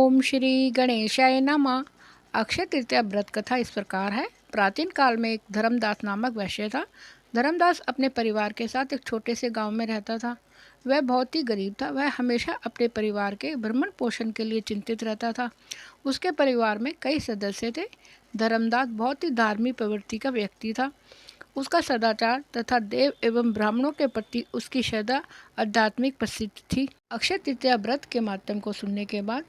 ओम श्री गणेशाय नमः। अक्षय तृतीया व्रत कथा इस प्रकार है। प्राचीन काल में एक धर्मदास नामक वैश्य था। धर्मदास अपने परिवार के साथ एक छोटे से गांव में रहता था। वह बहुत ही गरीब था। वह हमेशा अपने परिवार के भरण पोषण के लिए चिंतित रहता था। उसके परिवार में कई सदस्य थे। धर्मदास बहुत ही धार्मिक प्रवृत्ति का व्यक्ति था। उसका सदाचार तथा देव एवं ब्राह्मणों के प्रति उसकी श्रद्धा आध्यात्मिक प्रसिद्ध थी। अक्षय तृतीया व्रत के माध्यम को सुनने के बाद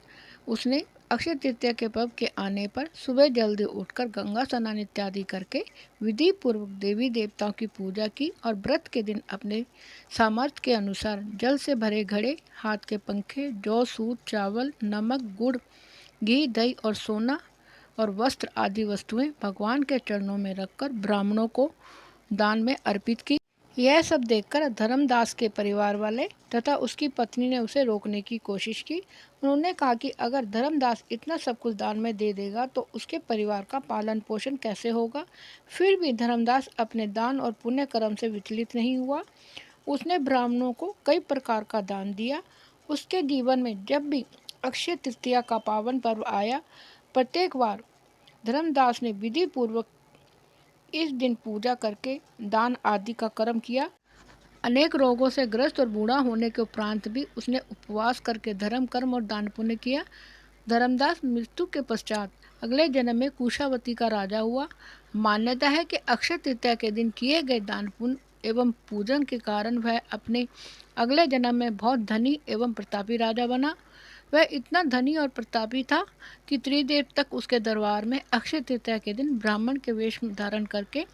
उसने अक्षय तृतीया के पर्व के आने पर सुबह जल्दी उठकर गंगा स्नान इत्यादि करके विधि पूर्वक देवी देवताओं की पूजा की और व्रत के दिन अपने सामर्थ्य के अनुसार जल से भरे घड़े, हाथ के पंखे, जौ, सूत, चावल, नमक, गुड़, घी, दही और सोना और वस्त्र आदि वस्तुएं भगवान के चरणों में रखकर ब्राह्मणों को दान में अर्पित की। यह सब देखकर धर्मदास के परिवार वाले तथा उसकी पत्नी ने उसे रोकने की कोशिश की। उन्होंने कहा कि अगर धर्मदास इतना सब कुछ दान में दे देगा तो उसके परिवार का पालन पोषण कैसे होगा। फिर भी धर्मदास अपने दान और पुण्य कर्म से विचलित नहीं हुआ। उसने ब्राह्मणों को कई प्रकार का दान दिया। उसके जीवन में जब भी अक्षय तृतीया का पावन पर्व आया, प्रत्येक बार धर्मदास ने विधि पूर्वक इस दिन पूजा करके दान आदि का कर्म किया। अनेक रोगों से ग्रस्त और बूढ़ा होने के उपरांत भी उसने उपवास करके धर्म, कर्म और दान पुण्य किया। धर्मदास मृत्यु के पश्चात अगले जन्म में कुशावती का राजा हुआ। मान्यता है कि अक्षय तृतीया के दिन किए गए दान पुण्य एवं पूजन के कारण वह अपने अगले जन्म में बहुत धनी एवं प्रतापी राजा बना। वह इतना धनी और प्रतापी था कि त्रिदेव तक उसके दरबार में अक्षय तृतीया के दिन ब्राह्मण के वेश धारण करके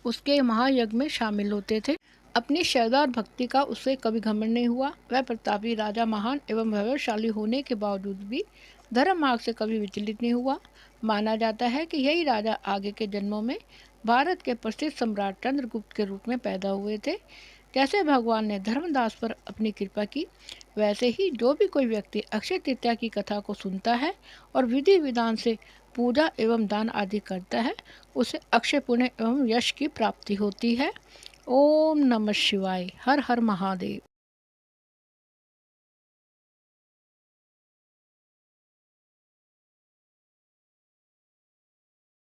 उसके महायज्ञ में शामिल होते थे। अपनी श्रद्धा और भक्ति का उससे कभी घमंड नहीं हुआ। वह प्रतापी राजा महान एवं वैभवशाली होने के बावजूद भी धर्म मार्ग से कभी विचलित नहीं हुआ। माना जाता है कि यही राजा आगे के जन्मों में भारत के प्रसिद्ध सम्राट चंद्रगुप्त के रूप में पैदा हुए थे। जैसे भगवान ने धर्मदास पर अपनी कृपा की, वैसे ही जो भी कोई व्यक्ति अक्षय तृतीया की कथा को सुनता है और विधि विधान से पूजा एवं दान आदि करता है, उसे अक्षय पुण्य एवं यश की प्राप्ति होती है। ओम नमः शिवाय। हर हर महादेव।